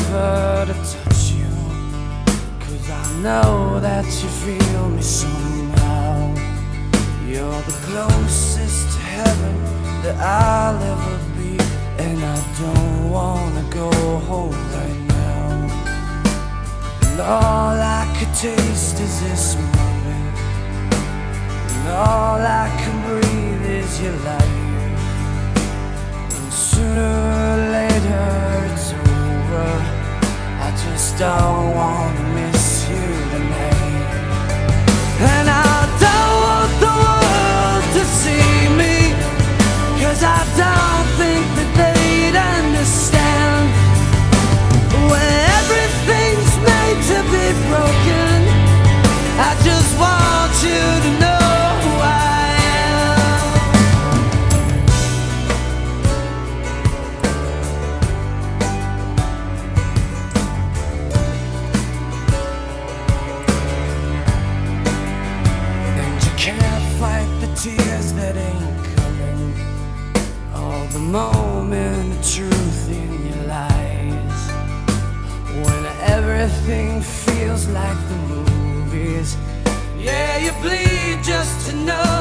never to touch you, 'cause I know that you feel me somehow. You're the closest to heaven that I'll ever be, and I don't wanna go home right now. And all I could taste is this moment, and all I can breathe is your light. And sooner or later it's over, I just don't wanna miss you tonight. And I don't want the world to see me, 'cause I don't think that they'd understand. When everything's made to be broken, I just want you to know who I am. And you can't fight the tears that ain't coming, all the moment of truth in your lies. When everything feels like the movies, yeah, you bleed just to know